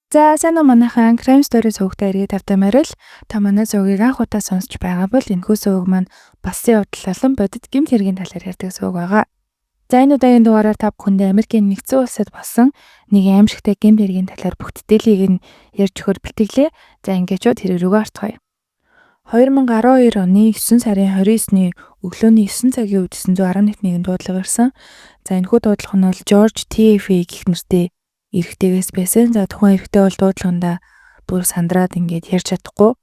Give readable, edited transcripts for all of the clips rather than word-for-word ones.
За сайн уу манайхан Crime Story цогтой иргэд тавтамаар л та манай цогийг анх удаа сонсч байгаа бол энэхүү цог маань болсон явдал болон бодит гэмт хэргийн талаар ярьдаг цог байгаа. За энэ удаагийн дугаараар та бүхэндээ Америкийн нэгдсэн улсад болсон нэг аимшигтай гэмт хэргийн талаар бүх бүтээлийг нь ярьж өгөхөр бэлтгэлээ. За ингээчүүд хэрэг рүүгээ орцгоё. 2012 оны 9 сарын 29-ний өглөөний 9 цагийн үед 911 дуудлага ирсэн. За энэхүү дуудлага нь бол George T.F. гэх нэртэй эрэгтэйгээс байсан. За тухайн эрэгтэй бол дуудлаганда бүр сандраад ингээд ярьж чадахгүй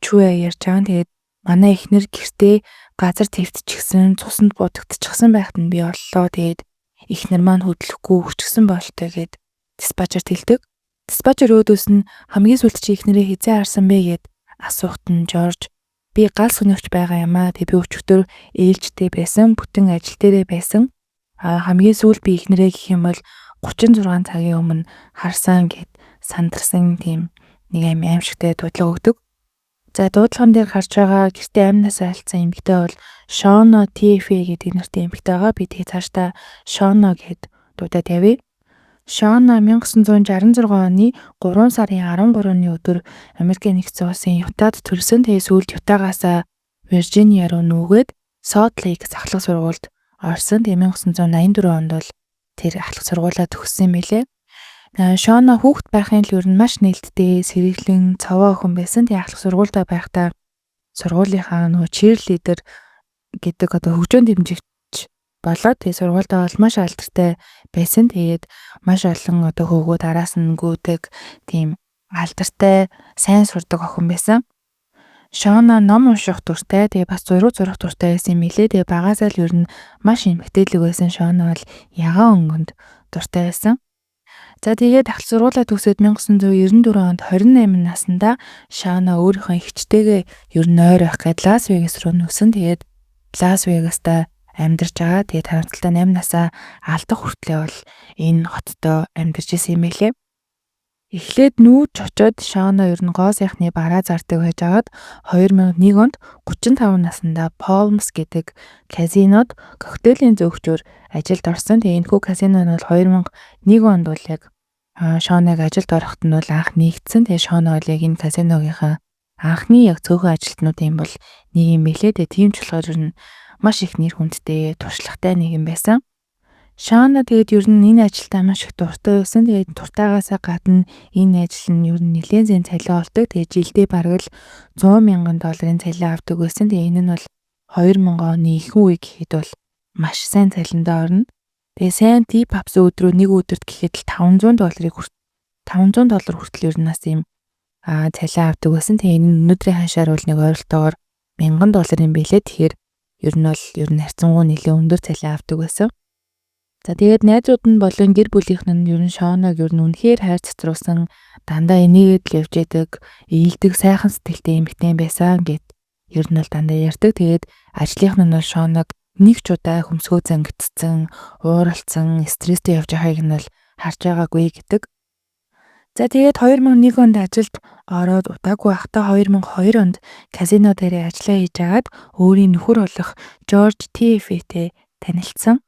чүвээ ярьж байгаа. Тэгээд манай эхнэр гэртээ газар твтчихсэн, цуснд будагдчихсан байхад нь би оллоо. Тэгээд эхнэр маань хөдлөхгүй хүчгсэн болтой гэд диспатчерт хэлдэг. Диспатчер өөдөөс нь хамгийн сүүлд чи эхнэрээ хизээ харсан бэ гэд асуухт нь Жорж би гал сүнэгч байгаа юм аа. Тэг би өчигдөр ээлжтэй байсан, бүтэн ажил дээрээ байсан. Хамгийн сүүлд би эхнэрээ гэх юм бол 36 цагийн өмнө харсан гэд сандарсан тийм нэг аимшигтай дуудлага өгдөг. За дуудлаган дээр гарч байгаа гэртээ амнаас айлцсан эмэгтэй бол Шоно T.F. гэдэг нэртэй эмэгтэй байгаа. Би тэгээ цаашдаа Шоно гэд дуудаа тавья. Шоно 1966 оны 3 сарын 13-ны өдөр Америкийн нэгдсэн улсын Ютад төрсөн. Тэгээ сүүлд Ютагаас Виржиниа руу нүүгээд Солт Лейк ахлах сургуульд орсон. Тэгээ 1984 онд бол тэр ахлах сургуулаа төгссөн мэлээ. Шоно хүүхэд байхын л ер нь маш нээлттэй, сэргэлэн, цаваа охин байсан. Тэгээ ахлах сургуультай байхдаа сургуулийнхаа нөгөө cheerleader гэдэг хөгжөөнд дэмжигч болоод тэгээ сургуультай бол маш алдартай байсан. Тэгээд маш олон хөвгүүд араас нь гүйдэг тийм алдартай, сайн сурдаг охин байсан. Шоно ном унших дуртай, тэгээ бас зураг зурах дуртай байсан юм билээ. Тэгээ багаасаа л ер нь маш эмгтээлэг байсан. Шоно бол ягаан өнгөнд дуртай байсан. За тэгээд ахлах сургуулаа төгсөөд 1994 онд 28 наснда Шоно өөрийнхөө эгчтэйгээ ер нь ойр байх гээд Лас Вегас руу нүүсэн. Тэгээд Лас Вегаста амьдарч байгаа. Тэгээд харамсалтай 8 насаа алдах хүртлээр бол энэ хоттой амьдарч исэн юм билээ. Эхлээд нүүж очоод Шоно ер нь гоо сайхны бараа зардаг байж агаад 2001 онд 35 наснда Palms гэдэг казинод коктейлийн зөөгчөөр ажилд орсон. Тэгээ энэхүү казино нь бол 2001 онд бол яг Шоног ажилд ороход нь бол анх нэгдсэн. Тэгээ Шоно бол яг энэ казиногийнхаа анхны яг цөөхөн ажилтнуудын бол нэг юм билээ. Тэгээ тийм ч болохоор ер нь маш их нэр хүндтэй, туршлагатай нэг юм байсан. Шоно тэгээд ер нь энэ ажилдаа маш их дуртай байсан. Тэгээд дуртайгаасаа гадна энэ ажил нь ер нь нэлээд зэн цалин олдог. Тэгээд жилдээ бараг л $100,000 цалин авдаг байсан. Тэгээд энэ нь бол 2000 оны ихэнх үе гэхэд бол маш сайн цалиндаа орно. Тэгээд сайн тип авсан өдрөө нэг өдөрт гэхэд л $500 хүртэл ер нь нас юм цалин авдаг байсан. Тэгээд энэ өнөөдрийн ханшаар бол нэг ойролтоогоор $1000 юм билээ. Тэгэхээр ер нь харьцангуй нэлээд өндөр цалин авдаг байсан. За тэгээд найзууд нь болон гэр бүлийнх нь ер нь Шоног ер нь үнэхээр хайр цацруулсан, дандаа энийгээд л явж идэг, ийдэг, сайхан сэтгэлтэй эмэгтэй байсан гэд ер нь бол дандаа ярьдаг. Тэгээд ажлынх нь бол Шоног нэг ч удаа хөмсгөө зангидсан, ууралцсан, стресстэй явж байгааг нь бол харж байгаагүй гэдэг. За тэгээд 2001 онд ажилд ороод удаагүй байхдаа 2002 онд казино дээр ажиллаа хийж агаад өөрийн нөхөр болох George T.F.-тэй танилцсан.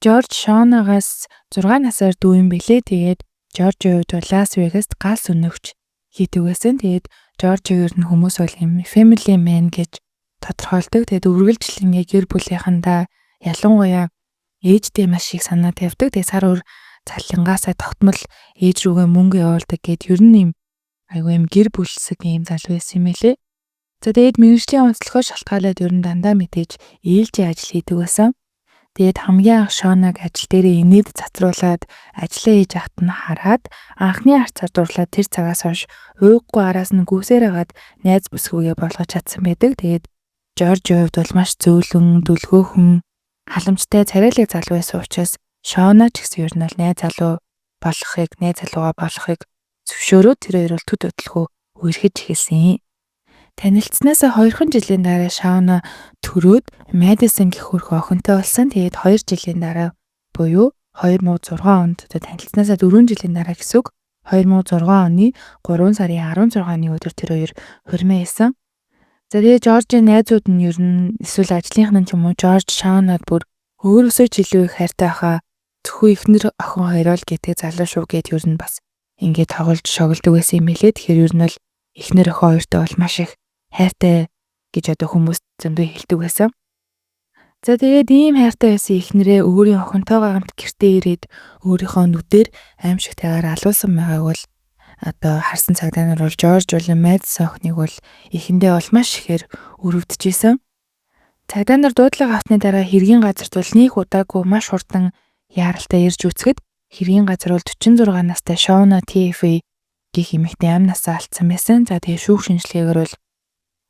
Жорж Шоногоос 6 насаар дүү юм билээ. Тэгээд Жоржийн хувьд бол Лас Вегаст гал сүнэгч хийдэг байсан. Тэгээд Жоржийг ер нь хүмүүс бол юм family man гэж тодорхойлдог. Тэгээд үргэлжлэн гэр бүлийнхэндээ ялангуяа ээжтэй маш их санаа тавьдаг. Тэгээд сар өөр цалингаасаа тогтмол ээж рүүгээ мөнгө явуулдаг гэд ер нь юм айгүй юм гэр бүлсэг юм залуу байсан юм лээ. За тэгээд мэргэжлийн онцлогоо шалтгаалаад ер нь дандаа мэдээж ээлжийн ажил хийдэг байсан. Тэгээд хамгийн анх Шоног ажил дээрээ инээд цацруулаад ажиллаа хийж ахт нь хараад анхны арц цадуурлаад тэр цагаас хойш уйггүй араас нь гүйсээр хагаад найз бүсгүйгээ болгож чадсан байдаг. Тэгээд Жоржийн хувьд бол маш зөөлөн, дүлгөөхөн, халамжтай, царайлаг залуу байсан учраас Шоно ч гэсэн ер нь бол найз залуугаа болохыг зөвшөөрөөд тэр хоёр бол төд хөдөлгөө үерхэж эхэлсэн. Танилцсанаас 2 жилийн дараа Шоно төрөөд Мэдисон гэх хөрх охинтой болсон. Тэгээд 2 жилийн дараа буюу 2006 онд танилцсанаас 4 жилийн дараа гэсэн үг 2006 оны 3 сарын 16-ны өдөр тэр хоёр хурмын хийсэн. За тэгээд Жоржийн найзууд нь ер нь эсвэл ажлынх нь ч юм уу Жорж Шонод бүр өөрөөсөө ч илүү их хайртай хаа зөвхөн эхнэр охин хоёроо л гэдэг залуу шүү гэд ер нь бас ингээд тоглож шогддог байсан юм билээ. Тэгэхээр ер нь бол эхнэр охин хоёртой бол маш их хайртай гэж одоо хүмүүс зөндөө хэлдэг байсан. За тэгээд ийм хайртай байсан эхнэрээ өөрийн охинтойгоо хамт гэртээ ирээд өөрийнхөө нүдээр аимшигтайгаар алуулсан байгааг бол одоо харсан цагдаа нар бол Жорж болон Мэдисон охиныг бол эхэндээ бол маш ихээр өрөвдөжсэн. Цагдаа нар дуудлага авсны дараа хэргийн газарт бол нэг удаагүй маш хурдан яаралтай ирж үцгэд хэргийн газар бол 46 настай Шона Тифи гэх эмэгтэй амнасаа алдсан байсан. За тэгээ шүүх шинжилгээгээр бол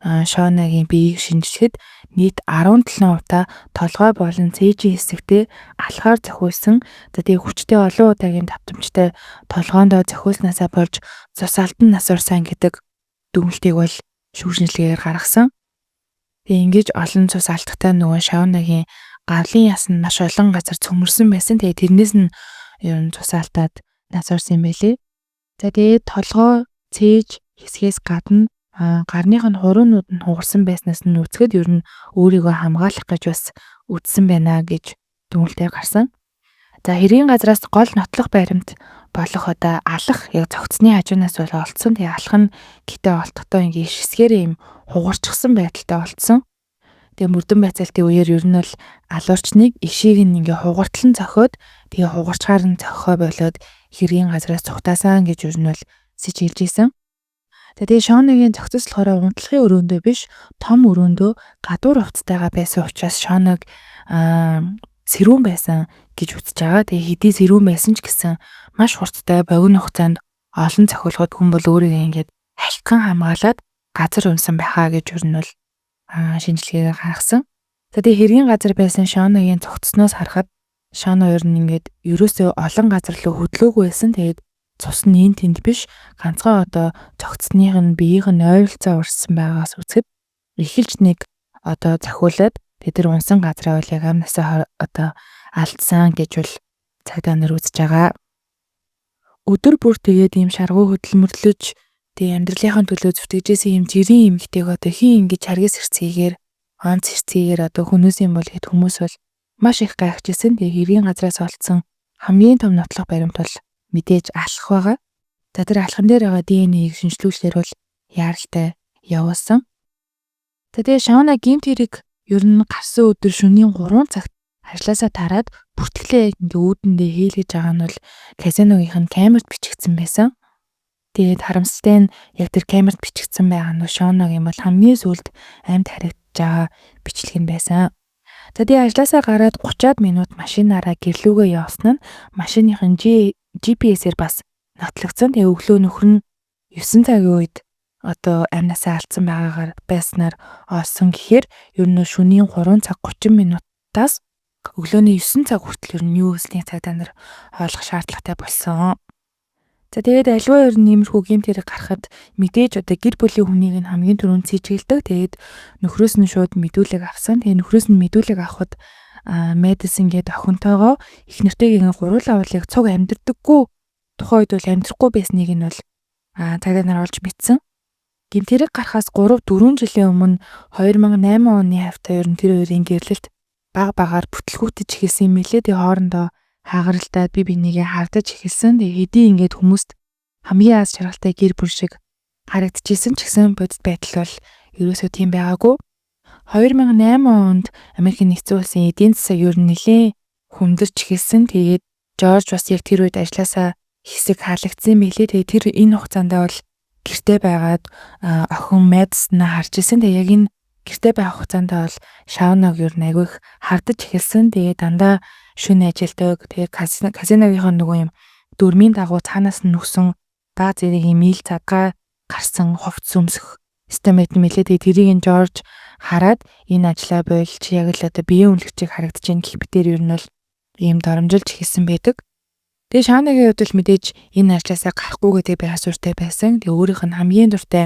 Шонагийн биеийг шинжлэхэд нийт 17 удаа толгой болон цээжийн хэсэгтээ алхаар зохиулсан. За тэгээ хүчтэй олон удаагийн давтамжтай толгоондоо зохиулснаасаа болж цус алдан насурсан гэдэг дүгнэлтийг бол шүүх шинжилгээгээр гаргасан. Тэгээ ингэж олон цус алдахтай нөгөө Шонагийн гавлын яс нь маш олон газар цөмөрсөн байсан. Тэгээ тэрнээс нь ер нь цус алдаад насурсан юм байлээ. За тэгээ толгой цээж хэсгээс гадна гарных нь хуруунууд нь хугарсан байснаас нь үцгэд ер нь өөрийгөө хамгаалах гэж бас үдсэн байна гэж дүгнэлтээр гарсан. За хэргийн газраас гол нотлох баримт болох одоо алах яг цогцсны хажуунаас бол олцсон. Тэгээ алах нь гэтээ олдохдоо ингээ шисгээрээ юм хугарчихсан байдалтай олдсон. Тэгээ мөрдөн байцаалтын үеэр ер нь бол алуурчныг ишийг нь ингээ хугарталн зохиод тэгээ хугарчгаар нь зохио болоод хэргийн газраас цугтаасан гэж ер нь бол сэж хэлж ийсэн. Тэгээ Шонагийн зохицол болохоор унтлахын өрөөндөө биш том өрөөндөө гадуур хувцастайгаа байсан учраас Шонаг сэрүүн байсан гэж үзэж байгаа. Тэгээ хэдий сэрүүн байсан ч гэсэн маш хурцтай богино хугацаанд олон цохилгод хүн бол өөрийгөө ингээд хальтхан хамгаалаад газар унсан байхаа гэж ер нь бол шинжилгээгээр гаргасан. За тэгээ хэргийн газар байсан Шонагийн зохицсноос харахад Шона ер нь ингээд ерөөсөө олон газар руу хөдлөөгүй байсан. Тэгээд цус нь энэ тэнд биш ганцхан одоо цогцсных нь биеийг нь ойролцоо урссан байгаас үзэхэд эхэлж нэг одоо захиулаад тэд нар унсан газраа бол яг амнасаа одоо алдсан гэж бол цагдаа нар үзэж байгаа. Өдөр бүр тэгээд ийм шаргуу хөдөлмөрлөж тэгээд амьдралынхаа төлөө зүтгэжсэн ийм жирийн эмэгтэйг одоо хин ингэж харгас хэрцгийгээр онц хэрцгийгээр одоо хүмүүс юм бол хэд хүмүүс бол маш их гайхажсэн. Тэгээд хэргийн газраас олдсон хамгийн том нотлох баримт бол мэдээж алах байгаа. За тэр алхан дээр байгаа ДНХ-ийг шинжилүүлэхээр бол яаралтай явуулсан. Тэгээ Шона гэмт хэрэг ер нь гарсан өдөр шөнийн 3 цагт ажлаасаа тараад бүртгэлээ ингээ үүдэндээ хийлгэж байгаа нь бол казиногийнх нь камерт бичигдсэн байсан. Тэгээд харамсалтай нь яг тэр камерт бичигдсэн байгаа нь Шонагийн бол хамгийн сүүлд амьд харагдаж байгаа бичлэг нь байсан. За тэгээ ажлаасаа гараад 30-аад минут машинаараа гэрлүүгээ явсан нь машиныхын GPS-ээр бас нотлогдсон. Тэгээ өглөө нөхөр нь 9 цагийн үед одоо амнасаа алдсан байгаагаар байснаар олсон гэхээр ер нь шөнийн 3 цаг 30 минутаас өглөөний 9 цаг хүртэл ер нь юу хийснийг цагдаа нар ойлгох шаардлагатай болсон. За тэгээд аливаа ер нь иймэрхүү гэмт хэрэг гарахад мэдээж одоо гэр бүлийн хүнийг нь хамгийн түрүүнд цэжгэлдэг. Тэгээд нөхрөөс нь шууд мэдүүлэг авсан. Тэгээд нөхрөөс нь мэдүүлэг авахд Мэдисон гээд охинтойгоо их нэртэйгийн гурван авлыг цуг амьдрдаггүй тухайн үед бол амьдрахгүй байсныг нь бол цагдаа нар олж мэдсэн. Гэмт хэрэг гарахаас 3-4 жилийн өмнө 2008 оны хавтаа ер нь тэр хоёрын гэрлэлт баг багаар бүтлгүүтэж эхэлсэн юм билээ. Тэгээ хоорондоо хаагаралдаад бие бинийгээ хардаж эхэлсэн. Тэгээ хэдий ингээд хүмүүст хамгийн аз жаргалтай гэр бүл шиг харагдчихсэн ч гэсэн бодит байдал бол ерөөсөө тийм байгаагүй. 2008 онд Америкийн нэгдсэн улсын эдийн засаг ер нь нэлээд хүндэрч эхэлсэн. Тэгээд Жорж бас яг тэр үед ажлаасаа хэсэг хаалгацсан билээ. Тэгээд тэр энэ хугацаанд бол гэртээ байгаад охин Мэдиснаа харж ирсэн. Тэгээд яг энэ гэртээ байх хугацаанд бол Шонаг ер нь айгүй их хардаж эхэлсэн. Тэгээд дандаа шөнө ажилдаг. Тэгээд казиногийнхоо нөгөө юм дөрмийн дагуу цаанаас нь нүгсэн баа зэрэг юм ил задгаа гарсан хувцс өмсөх систем байт юм лээ. Тэгээд тэрийг нь Жорж хараад энэ ажлаа бойлж яг л одоо биеийн үнэлгэжийг харагдаж байна гэх битээр ер нь бол ийм доромжилж эхэлсэн байдаг. Тэгээ Шонагийн хувьд л мэдээж энэ ажлаасаа гарахгүй гэдэг би асууртай байсан. Тэгээ өөрийнх нь хамгийн дуртай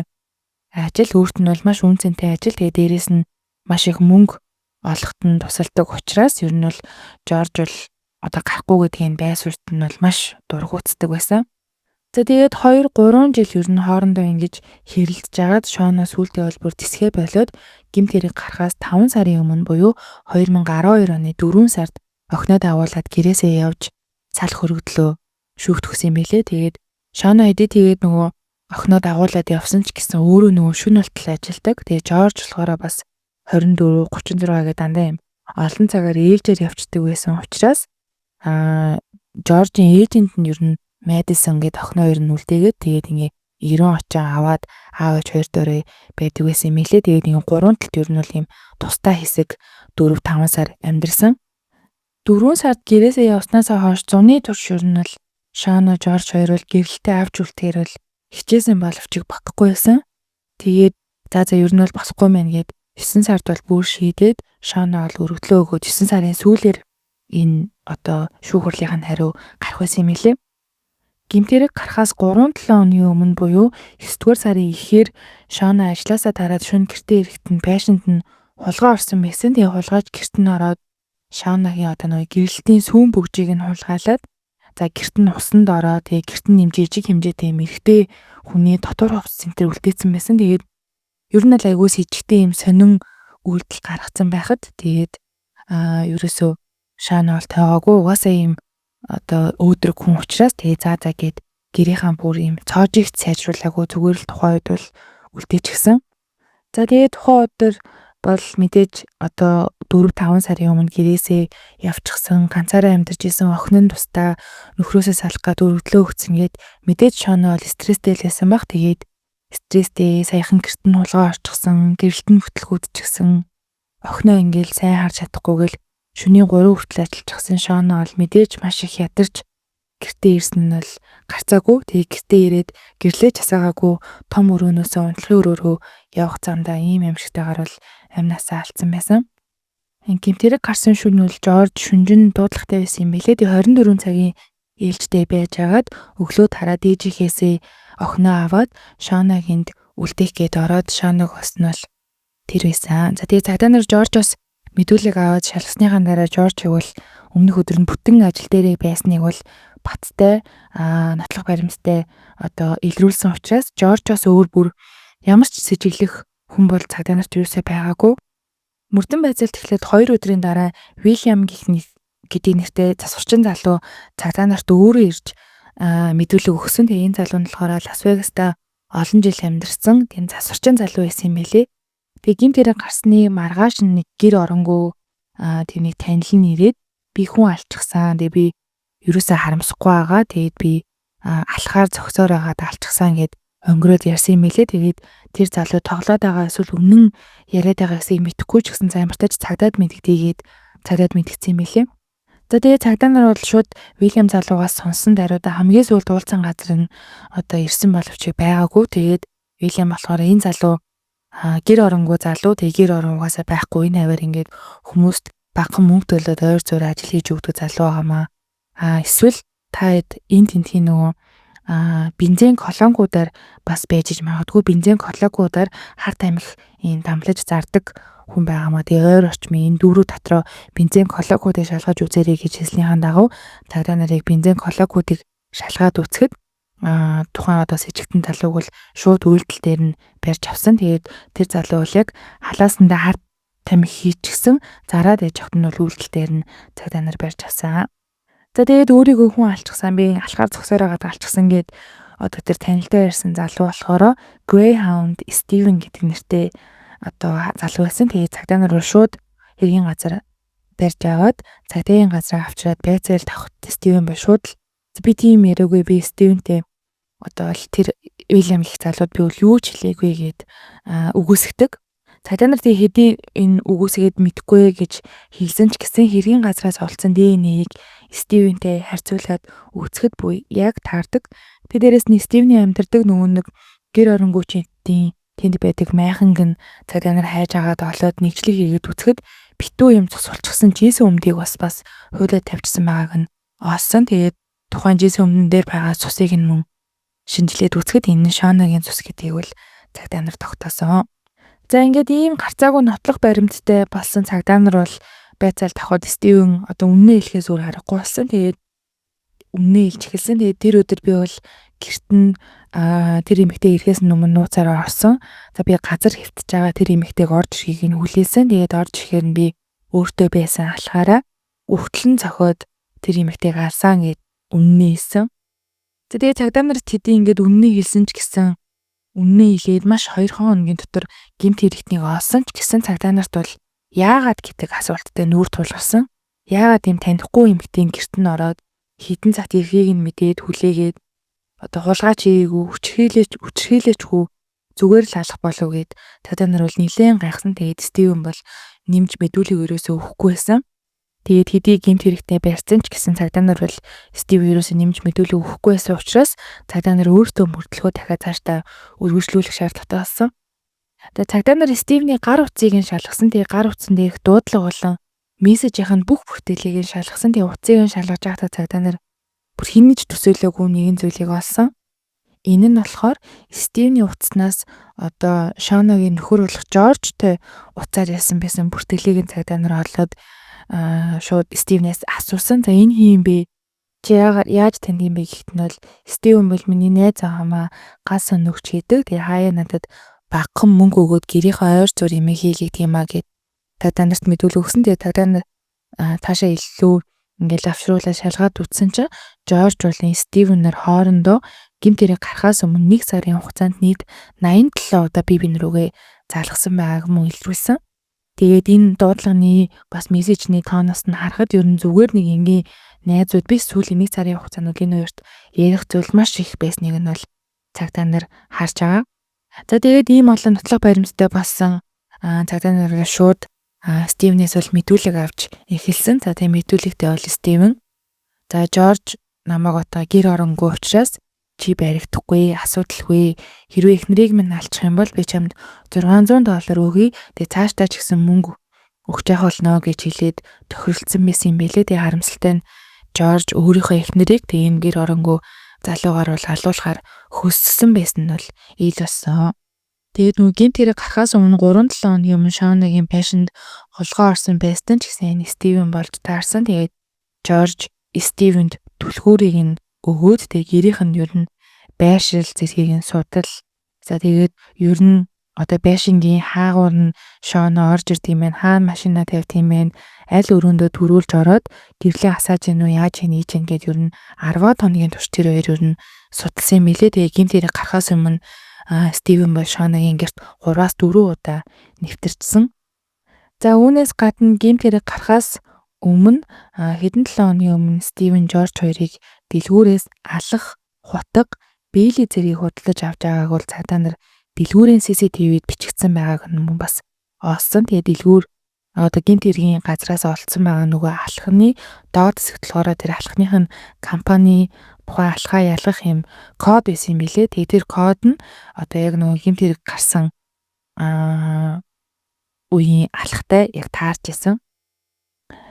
ажил өөрт нь бол маш үнцэнтэй ажил. Тэгээ дээрэс нь маш их мөнгө олоход нь тусалдаг учраас ер нь бол Жорж бол одоо гарахгүй гэдгийг байсурт нь бол маш дургуутдаг байсан. За тэгээд 2-3 жил ер нь хоорондоо ингэж хэрэлдэж жагаад Шона сүүлдээ бол бүр тисгээ болоод гэмт хэрэг гарахаас 5 сарын өмнө буюу 2012 оны 4 сард охиноо дагуулад гэрээсээ явж цал хөргөдлөө шүүхт өгсөн юм билээ. Тэгээд Шона хэдий тэгээд нөгөө охиноо дагуулад явсан ч гэсэн өөрөө нөгөө шүн болтол ажилдаг. Тэгээ Жорж болохоор бас 24 36 гэдэг дандаа юм олон цагаар ээлжээр явцдаг байсан учраас Жоржийн ээжэнд нь ер нь Мэдисон гэд охиноо ер нь үлдээгээд тэгээд ингээ 90 очоо аваад аав ээж хоёр дөрөө байдаг байсан юм лээ. Тэгээд ингээ гурван талд ер нь бол ийм тустай хэсэг 4-5 сар амьдэрсэн. 4 сард гэрээсээ явснаасаа хойш зуны турш ер нь бол Шона Жорж хоёр бол гэрэлтэй авч үлдэхээр бол хичээсэн боловч багхгүй байсан. Тэгээд за ер нь бол босхгүй мэн гээд 9 сард бол бүр шийдээд Шона бол өргөдлөө өгөөд 9 сарын сүүлээр энэ одоо шүүх хурлынхаа хариу гарах байсан юм лээ. Гэмтэрэг гарахаас 3-7 өдрийн өмнө буюу 9-р сарын ихээр Шона ажлаасаа тараад шөнө гэртээ ирэхэд нь байшинд нь хулгай орсон байсан. Тэгээ хулгайч гэрт нь ороод Шонагийн одоо нөгөө гэрэлтийн сүүн бүгжийг нь хулгайлаад за гэрт нь усанд ороод тэгээ гэрт нь нэм жижиг хэмжээтэй юм эрэгтэй хүний дотор хувцас центр үлдээсэн байсан. Тэгээд ер нь л айгүй с ижигтэй юм сонин үйлдэл гаргацсан байхад тэгээд ерөөсөө Шона бол тайгаагүй угаасаа юм одоо өөдрөг хүн учраас тэгээ за гэд гэрийнхаа бүр юм цоожигт сайжруулаагүй зүгээр л тухайн үед бол үлдээчихсэн. За тэгээ тухайн өдөр бол мэдээж одоо 4-5 сарын өмнө гэрээсээ явчихсан ганцаараа амьдарч исэн охин нь тусдаа нөхрөөсөө салах гээд өргөдлөө өгсөн гээд мэдээж Шона бол стресстэй л байсан баг. Тэгээд стресстэй саяхан гэрт нь хулгай орчихсон, гэрэлт нь бүтлгүүдчихсэн. Охиноо ингээл сайн харж чадахгүйгээл шөнийн 3 хүртэл ажиллажсэн Шона бол мэдээж маш их ядарч гэртээ ирсэн нь бол гарцаагүй. Тэгээ гэртээ ирээд гэрлээ часаагаагүй том өрөөнөөсөө унтлахын өрөөрөө явах замдаа ийм амьсгалтайгаар бол амнасаа алдсан байсан. Гэмтэрэг гарсан шөнө бол Жорж шүнжин дуудлагатай байсан юм билээ. Тэгээ 24 цагийн ээлжтэй байж агаад өглөө тараад ээжийнхээсээ охиноо аваад Шонагинд үлдээх гээд ороод Шонаг хоснол тэр байсан. За тэгээ цагдаа нар Жоржоос мэдүүлэг аваад шалгасныхаа дараа Жоржийг бол өмнөх өдөр нь бүтэн ажил дээрээ байсныг бол баттай нотлох баримттай одоо илрүүлсэн учраас Жоржоос өөр бүр ямар ч сэжиглэх хүн бол цагдаа нарт юусаа байгаагүй. Мөрдөн байцаалт эхлээд 2 өдрийн дараа Вильям гэдэг нэртэй засварчин залуу цагдаа нарт өөрөө ирж мэдүүлэг өгсөн. Тэгээ энэ залуу нь болохоор Лас Вегаста олон жил амьдарсан тийм засварчин залуу байсан юм байлээ. Тэгээ гэмтэрэг гарсны маргааш нэг гэр оронгүй тийм нэг танил нь ирээд би хүн алчсан. Тэгээ би ерөөсөө харамсахгүй байгаа. Тэгээд би алхаар зөксөөр байгаад алчсан гэд өнгөрөөд ярьсан юм байлээ. Тэгээд тэр залуу тоглоод байгаа эсвэл өмнө яриад байгаа гэсэн мэдэхгүй ч гэсэн замартаж цагдаад мэдгдээгээд цагдаад мэдгдсэн юм байлээ. За тэгээ цагдаа нар бол шууд Вильям залуугаас сонсон даруйда хамгийн сүүлд уулзсан газар нь одоо ирсэн боловч байгаагүй. Тэгээд Вильям болохоор энэ залуу гэр оронгүй залуу тэгээ гэр оронгоосаа байхгүй энэ аваар ингээд хүмүүст багахан мөнгө төлөөд ойр зуур ажил хийж өгдөг залуу байгаамаа. Эсвэл та энэ тентхийн нөгөө бензин колонкуудаар бас байж магадгүй бензин колонкуудаар хар тамхи энэ дамлаж зардаг хүн байгаамаа. Тэгээ ойр орчмын энэ дүүрүү дотроо бензин колонкуудыг шалгаж үзээрэй гэж хэлснийхаа дагав цагдаа нарыг бензин колонкуудыг шалгаад үзэхэд тухайн одоо сэжигтэн залууг бол шууд үйлдэл дээр нь барьж авсан. Тэгээд тэр залуу бол яг халаасандаа хар тамхи хийчихсэн. Зараад яж хот нь бол үйлдэл дээр нь цагдаа нар барьж авсан. За тэгээд өөрийгөө хүн алчсан би алхаар зогсоор байгаад алчсан гэд одоо тэр танилдаа ярьсан залуу болохоор Greyhound Steven гэдэг нэртэй одоо залуу байсан. Тэгээд цагдаа нар шууд хэргийн газар барьж аваад цагдаагийн газраа авчираад байцаал тавхад Steven ба шууд би тийм яриаггүй би Stevenтэй одоо л тэр William их залууд би бол юу ч хэлээгүй гэд үгүйсгдэг. Цагдаа нар тий хэдий энэ үгүйсгээд мэдгүй гэж хэлсэн ч гэсэн хэргийн газраас олцсон ДНХ-ийг Стивентэй харьцуулаад үүсгэхэд буй яг таардаг. Тэ дээрээс нь Стивний амьдардаг нөгөө нэг гэр оронгуйчдын тэнд байдаг майханг нь цагдаа нар хайж агаад олоод нэгжлэг хийгээд үсгэхэд битүү юм цусулчихсан жийсэн өмдийг бас хуйлаад тавьчихсан байгааг нь олсон. Тэгээд тухайн жийсэн өмдөн дээр байгаа цусыг нь мөн шинжилээд үзэхэд энэ нь Шонагийн цус гэдгийг бол цагдаа нар тогтоосон. За ингээд ийм гарцаагүй нотлох баримттай болсон цагдаа нар бол байцаал давхад Стивен одоо үннээ хэлэхээс өөр харахгүй болсон. Тэгээд үннээ хэлж эхэлсэн. Тэгээд тэр өдөр би бол гэрт нь тэр эмэгтэй ирэхээс өмнө нууцаараа орсон. За би газар хэвтэж байгаа тэр эмэгтэйг орж ирэхийг нь хүлээсэн. Тэгээд орж ирэхээр нь би өөртөө байсан алхаараа өвтлэн цохоод тэр эмэгтэйг алсан гэд үннээ хэлсэн. За тэгээ цагдаа нарт хэдий ингээд үннийг хэлсэн ч гэсэн үннээ хэлээд маш 2 хоногийн дотор гэмт хэрэгтнийг олсон ч гэсэн цагдаа нарт бол яагаад гэдэг асуулттай нүүр тулгарсан. Яагаад ийм танихгүй эмэгтэйн гэрт нь ороод хідэн цагт эрхийг нь мэдээд хүлээгээд одоо хулгай чийгээгүй хүчрхийлээч хүү зүгээр л алах болов гэд цагдаа нар бол нилээн гайхсан. Тэгээд Стивен бол нэмж мэдүүлэг өрөөсөө өгөхгүй байсан. Тэгээд хэдий гэмт хэрэгтэй барьсан ч гэсэн цагдаа нар бол Стив ерөөсөө нэмж мэдүүлэг өгөхгүй байсан учраас цагдаа нар өөртөө мөрдлөхөө дахиад цаашдаа үргэлжлүүлэх шаардлагатай болсон. Тэгээд цагдаа нар Стивний гар утсыг нь шалгасан. Тэгээд гар утсан дээрх дуудлага болон мессежийнх нь бүх бүтээлийг нь шалгасан. Тэгээд утсыг нь шалгаж байхдаа цагдаа нар бүр хинэж төсөөлөөгүй нэгэн зүйлийг олсон. Энэ нь болохоор Стивний утаснаас одоо Шоногийн нөхөр болох Жоржтой уцаар яасан байсан бүртгэлийг нь цагдаа нар олоод шууд Стивнээс асуусан. За энэ хин бэ? Чи яаж танд юм бэ гэхэд нь бол Стивен бол миний найз ахмаа газ өнөгч хийдэг. Тэгээ хаяа надад багахан мөнгө өгөөд гэрийнхээ ойр зур юм хийгээд юм а гэд цагдаа нарт мэдүүлэг өгсөн. Тэгээ цагдаа нар таашаа илүү ингээл авшруулаад шалгаад үтсэн чинь Жорж болон Стивен нар хоорондоо гэмт хэрэг гарахаас өмнө 1 сарын хугацаанд нийт 87 удаа бие биенээ рүүгээ залгасан байгааг мөн илрүүлсэн. Тэгээд энэ дуудлагын бас мессежний тооноос нь харахад ер нь зүгээр нэг ингийн найзууд биш сүүлийн 1 сарын хугацаанд энэ хоёрт ярих зүйл маш их байсныг нь бол цагдаа нар харж байгаа. За тэгээд ийм олон нотлох баримттай болсон цагдаа нар шууд Стивнээс бол мэдүүлэг авч эхэлсэн. За тийм мэдүүлэгтэй бол Стивен за Жорж намайг одоо гэр оронгүй учраас чи баригдахгүй асуудалгүй хэрвээ эхнэрийг минь алчих юм бол би чамд $600 өгье. Тэгээ цаашдаа ч гэсэн мөнгө өгч явах болно гэж хэлээд тохиролцсон байсан юм бэлээ. Тэгээ харамсалтай нь Жорж өөрийнхөө эхнэрийг тэгээ энэ гэр оронгүй залуугаар бол алуулахаар хөссөн байсан нь бол ил болсон. Тэгээд нөгөө гэмт хэрэг гарахаас өмнө 3-7 хоногийн өмнө Шоногийн пашинд холгоо орсон байсан ч гэсэн Стивен болж таарсан. Тэгээд Жорж Стивенд түлхүүрийг нь өгөөд тэгээ гэрийнх нь ер нь байшил зэргийг нь судал. За тэгээд ер нь одоо байшингийн хаагуур нь Шоно орж ирд юм байна. Хаана машина тавьт юм байна. Аль өрөөндөө төрүүлж ороод гэрлээ асааж гинүү яаж хийж гин гэд ер нь 10 хоногийн турш тэр хоёр ер нь судалсан юм билээ. Тэгээ гэмт хэрэг гарахаас өмнө Стивен бол Шоногийн гэрт 3-4 удаа нэвтэрчсэн. За үүнээс гадна гэмт хэрэг гарахаас өмнө хэдэн 7 хоногийн өмнө Стивен Жорж хоёрыг дэлгүүрээс алах, хутаг, бейли зэргийг худалдаж авч байгааг бол цагдаа нар дэлгүүрийн CCTV-д бичигдсэн байгааг нь мөн бас олсон. Тэгээ дэлгүүр одоо гэмт хэргийн газраас олцсон байгаа нөгөө алхны доод хэсэгт болохоор тэр алхных нь компани тухайн алхаа ялгах юм код байсан юм билээ. Тэгээ тэр код нь одоо яг нөгөө гэмт хэрэг гарсан үеийн алхтай яг таарч исэн.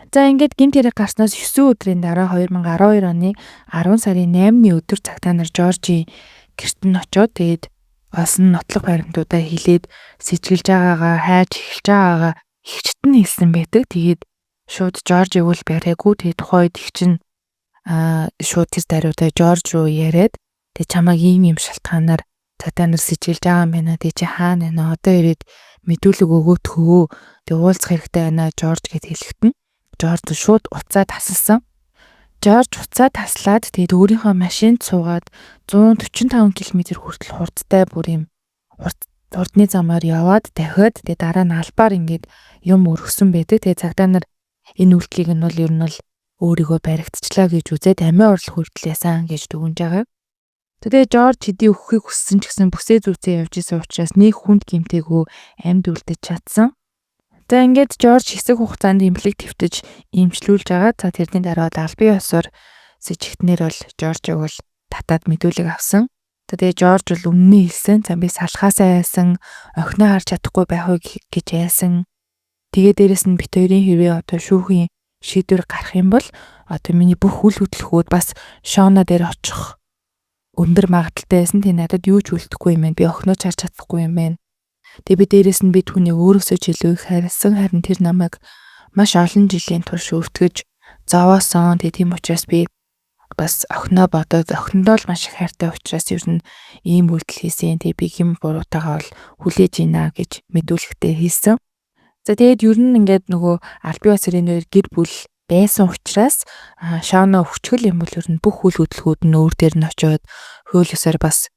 За ингээд гэмт хэрэг гарснаас 9 өдрийн дараа 2012 оны 10 сарын 8-ны өдөр цагдаа нар Жоржийн гэрт нь очоод тэгээд олсон нотлох баримтуудаа хилээд сэжгэлж байгаагаа хайж эхэлж байгаагаа ихчт нь хэлсэн байдаг. Тэгээд шууд Жоржийг бол бариагүй. Тэгээд тухайд их чинь шууд тэр даруйдаа Жорж руу яриад тэгээд чамайг ийм шалтгаанаар цагдаа нар сэжгэлж байгаа юм байна. Тэгээд чи хаана байна? Одоо ирээд мэдүүлэг өгөөтгөө. Тэгээд уулзах хэрэгтэй байна Жорж гэд хэлэхдээ Жорж шууд уцаа тасалсан. Жорж уцаа таслаад тэгээд өөрийнхөө машинд суугаад 145 км хүртэл хурдтай бүр юм хурдны замаар яваад дахиад тэгээд дараа нь албаар ингээд юм өргөсөн байдаг. Тэгээд цагдаа нар энэ үйлдэлийг нь бол ер нь бол өөрийгөө баригдчихлаа гэж үзээд амиа орлох хүртэл ясан гэж дүгнж байгаа. Тэгээд Жорж хэдий өгөхийг хүссэн ч гэсэн бүсээ зүйцээ явж исэн учраас нэг хүнд гэмтэйгөө амьд үлдэж чадсан. За ингээд Жорж хэсэг хугацаанд имплэг твтэж имжлүүлж байгаа. За тэрний дараа албан ёсоор сэжигтнэр бол Жоржийг бол татаад мэдүүлэг авсан. Тэгээд Жорж бол үнэн хэлсэн. За би салхаасаа айсан, охиноо харж чадахгүй байх уу гэж айсан. Тэгээд дээрэс нь бит хоёрын хэрвээ одоо шүүхийн шийдвэр гарах юм бол одоо миний бүх үл хөдлөхүүд бас Шоно дээр очих өндөр магадaltaй байсан. Тэ надад юу ч үлдэхгүй юм байна. Би охиноо харж чадахгүй юм байна. Тэгээ би дээрэс нь би түүнийг өөрөөсөө ч илүү их харилсан. Харин тэр намайг маш олон жилийн турш өвтгөж зовоосон. Тэгээ тийм учраас би бас охиноо бодоод охиндоо л маш их хайртай учраас ер нь ийм үйлдэл хийсэн. Тэгээ би хэм буруутайгаа бол хүлээж ийна гэж мэдүүлэгтээ хийсэн. За тэгээд ер нь ингээд нөгөө албан ёсны нэр гэр бүл байсан учраас Шоно хүчгэл юм бол ер нь бүх үйл хөдлөлгүүд нь өөр дээр нь очиод хууль ёсоор бас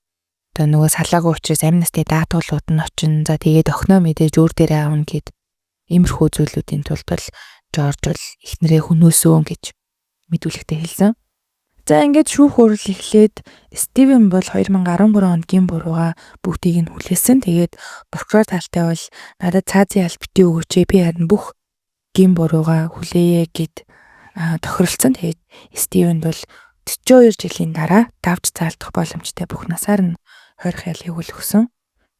одоо нөгөө салаагүй учраас амь насны даатгалууд нь очино. За тэгээд охиноо мэдээж өөр дээрээ аавна гэд иймэрхүү зүйлүүдийн тулд бол Жорж бол эхнэрээ хөнөөсөө гэж мэдүүлэгтээ хэлсэн. За ингээд шүүх хурал эхлээд Стивен бол 2013 онд гин бурууга бүгдийг нь хүлээсэн. Тэгээд прокурор талтай бол надад цаазын аль битгий өгөөч би харин бүх гин бурууга хүлээе гэд тохиролцсон. Тэгээд Стивен бол 42 жилийн дараа давж заалдах боломжтой бүх насаар нь хорих ялыг өгсөн.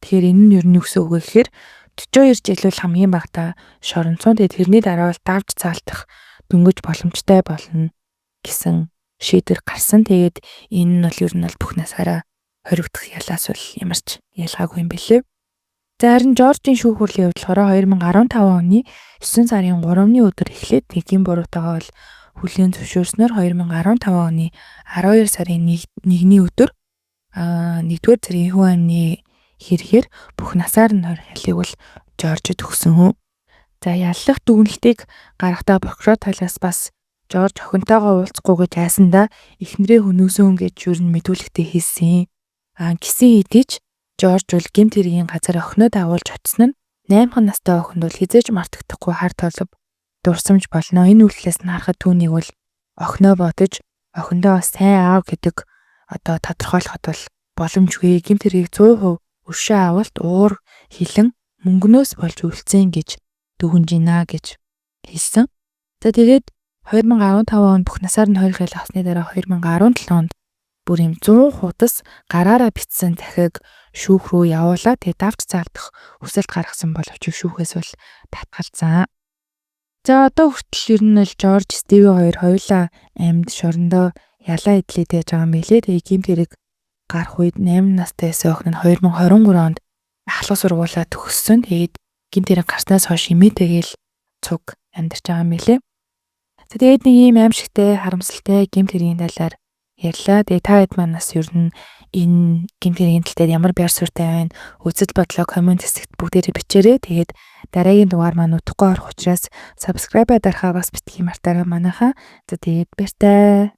Тэгэхээр энэ нь ер нь юу гэсэн үг вэ гэхээр 42 жил бол хамгийн багадаа шоронцоо. Тэгээд тэрний дараа бол давж заалдах дөнгөж боломжтой болно гэсэн шийдвэр гарсан. Тэгээд энэ нь бол ер нь бүх насаараа хоригдох ялаас бол ямарч ялгаагүй юм бэлээ. За харин Жоржийн шүүх хурлын хувьд болохоор 2015 оны 9 сарын 3-ны өдөр эхлээд гин буруутайгаа бол хүлээн зөвшөөрснөөр 2015 оны 12 сарын 1-ний өдөр 1-р зэргийн хүн амны хэрэгээр бүх насаар нь хорих ялыг бол Жоржид өгсөн хөө. За яллах дүгнэлтийг гаргахдаа прокурор талаас бас Жорж охинтойгоо уулзахгүй гэж айсандаа эхнэрээ хөнөөсөн гэж юу н мэдүүлэгтээ хэлсэн. Гисэн хэдий ч Жорж бол гэмт хэргийн газар охиноо дагуулж очсон нь 8 настай охинд бол хизээж мартагдахгүй хар толб дурсамж болно. Энэ үйлдэлээс нь харахад түүнийг бол охиноо бодож охиндоо сайн аав гэдэг одоо тодорхойлоход бол боломжгүй. Гэмт хэргийг 100% өршөө авалт уур хилэн мөнгнөөс болж үлдсэн гэж дүгнж гинэ гэж хэлсэн. За тэгээд 2015 онд бүх насаар нь хорих ял авсны дараа 2017 онд бүр юм 100 хуудас гараараа бичсэн дахиг шүүх рүү явуулаад тэгээд давж заалдах хүсэлт гаргасан боловч шүүхээс бол татгалзсан. За одоо хүртэл ер нь л Жорж Стиви хоёр хоёулаа амьд шорондоо ялаа идлээ гэж байгаа юм билээ. Тэгээд гэмт хэрэг гарах үед 8 настай байсан охин нь 2023 онд ахлах сургуулаа төгссөн. Тэгээд гэмт хэрэг гарснаас хойш имээтэйгээл цуг амьдарч байгаа юм билээ. Тэгээд нэг ийм аимшигтай, харамсалтай гэмт хэргийн талаар ярьлаа. Тэгээд та хэд манаас ер нь энэ гэмт хэргийн талаар ямар байр суурьтай байна? Үзэл бодлоо комент хэсэгт бүгдээрээ бичээрэй. Тэгээд дараагийн дугаар маань утгагүй орох учраас subscribe дарахаа бас битгий мартаарай манайхаа. За тэгээд баяртай.